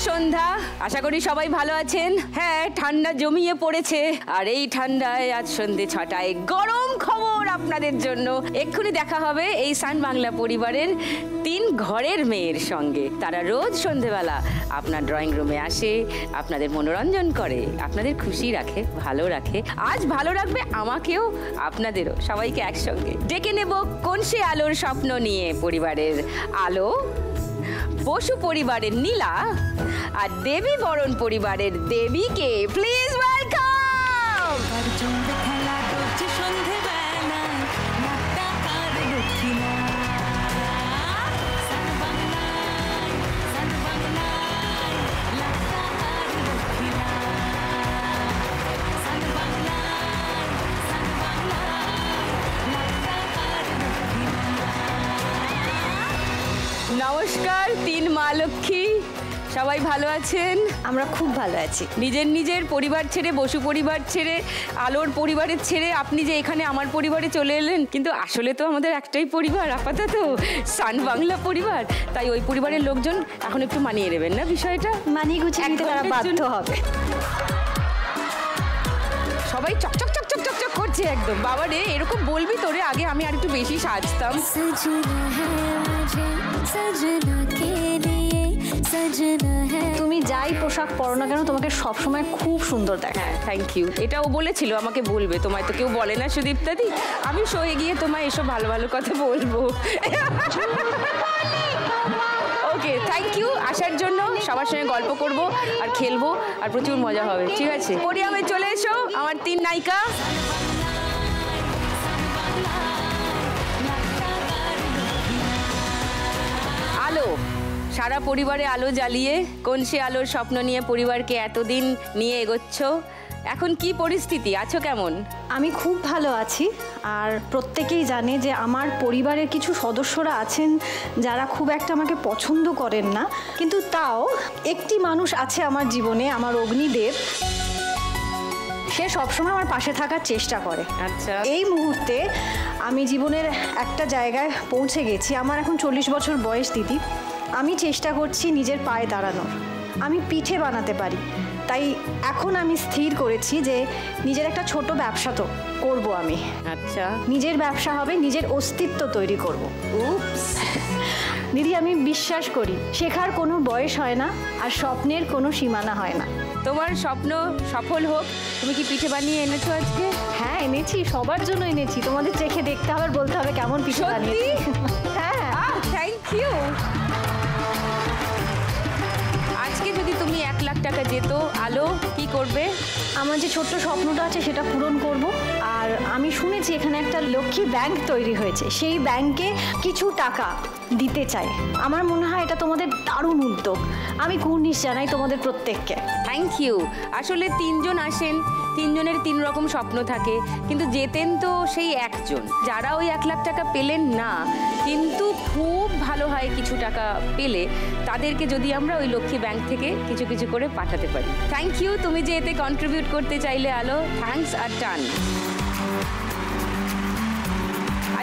সন্ধ্যা, আশা করি সবাই ভালো আছেন। হ্যাঁ, ঠান্ডা জমিয়ে পড়েছে, আর এই ঠান্ডায় আজ সন্ধ্যে 6টায় গরম খবর আপনাদের জন্য। এক্ষুনি দেখা হবে এই সান বাংলা পরিবারের 3 ঘরের মেয়ের সঙ্গে। তারা রোজ সন্ধ্যেবেলা আপনার ড্রয়িং রুমে আসে, আপনাদের মনোরঞ্জন করে, আপনাদের খুশি রাখে, ভালো রাখে। আজ ভালো রাখবে আমাকেও, আপনাদেরও, সবাইকে একসঙ্গে ডেকে নেব কোন সে আলোর স্বপ্ন নিয়ে। পরিবারের আলো, বসু পরিবারের নীলা, আর দেবী বরণ পরিবারের দেবীকে প্লিজ ওয়েলকাম। নমস্কার 3 মা লক্ষ্মী, সবাই ভালো আছেন? আমরা খুব ভালো আছি। নিজের নিজের পরিবার ছেড়ে, বসু পরিবার ছেড়ে, আলোর পরিবারের ছেড়ে আপনি যে এখানে আমার পরিবারে চলে এলেন, কিন্তু আসলে তো আমাদের একটাই পরিবার আপাতত, সান বাংলা পরিবার। তাই ওই পরিবারের লোকজন এখন একটু মানিয়ে নেবেন না বিষয়টা? মানিয়ে গুছিয়ে নিতে তারা বাধ্য হবে। সবাই চকচক চকচক চকচক করছে একদম। বাবা রে, এরকম বলবি তোরে, আগে আমি আর একটু বেশি সাজতাম। তুমি যাই পোশাক পরো না কেন, তোমাকে সবসময় খুব সুন্দর দেখায়। Thank you. এটাও বলেছিল আমাকে বলবে, তোমায় তো কেউ বলে না সুদীপ্তাদি। আমি সয়ে গিয়ে তোমায় এসব ভালো ভালো কথা বলবো। ওকে, থ্যাংক ইউ আসার জন্য। সবার সঙ্গে গল্প করব আর খেলবো আর প্রচুর মজা হবে, ঠিক আছে? পোডিয়ামে চলে এসো আমার 3 নায়িকা। আলো, সারা পরিবারে আলো জ্বালিয়ে কোন সে আলোর স্বপ্ন নিয়ে পরিবারকে এতদিন নিয়ে এগোচ্ছ। এখন কি পরিস্থিতি, আছো কেমন? আমি খুব ভালো আছি। আর প্রত্যেকেই জানে যে আমার পরিবারের কিছু সদস্যরা আছেন যারা খুব একটা আমাকে পছন্দ করেন না, কিন্তু তাও একটি মানুষ আছে আমার জীবনে, আমার অগ্নিদেব। সে সবসময় আমার পাশে থাকার চেষ্টা করে। আচ্ছা, এই মুহূর্তে আমি জীবনের একটা জায়গায় পৌঁছে গেছি। আমার এখন 40 বছর বয়স দিদি। আমি চেষ্টা করছি নিজের পায়ে দাঁড়ানোর। আমি পিঠে বানাতে পারি, তাই এখন আমি স্থির করেছি যে নিজের একটা ছোট ব্যবসা তো করব আমি। আচ্ছা, নিজের ব্যবসা হবে, নিজের অস্তিত্ব তৈরি করব। উপস দিদি, আমি বিশ্বাস করি শেখার কোনো বয়স হয় না, আর স্বপ্নের কোনো সীমানা হয় না। তোমার স্বপ্ন সফল হোক। তুমি কি পিঠে বানিয়ে এনেছো আজকে? হ্যাঁ, এনেছি, সবার জন্য এনেছি। তোমাদের চেখে দেখতে হবে, বলতে হবে কেমন পিঠে বানিয়েছি। হ্যাঁ, থ্যাংক ইউ। আজকে যদি তুমি 1 লাখ টাকা যেত, আলো কি করবে? আমার যে ছোট্ট স্বপ্নটা আছে সেটা পূরণ করব। আর আমি শুনেছি এখানে একটা লক্ষ্মী ব্যাংক তৈরি হয়েছে, সেই ব্যাংকে কিছু টাকা দিতে চাই। আমার মনে হয় এটা তোমাদের দারুণ উদ্যোগ। আমি কুর্নিশ জানাই তোমাদের প্রত্যেককে। Thank you. আসলে 3 জন আসেন, 3 জনের 3 রকম স্বপ্ন থাকে, কিন্তু যেতেন তো সেই একজন। যারা ওই 1 লাখ টাকা পেলেন না, কিন্তু খুব ভালো হয় কিছু টাকা পেলে, তাদেরকে যদি আমরা ওই লক্ষ্মী ব্যাংক থেকে কিছু কিছু করে পাঠাতে পারি। থ্যাংক ইউ, তুমি যে এতে কন্ট্রিবিউট করতে চাইলে আলো, থ্যাঙ্কস আর টান।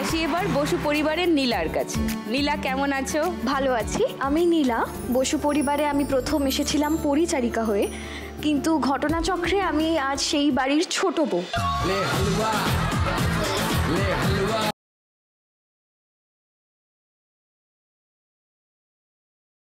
আসি এবার বসু পরিবারের নীলার কাছে। নীলা, কেমন আছো? ভালো আছি। আমি নীলা। বসু পরিবারে আমি প্রথম এসেছিলাম পরিচারিকা হয়ে, কিন্তু ঘটনাচক্রে আমি আজ সেই বাড়ির ছোট বউ।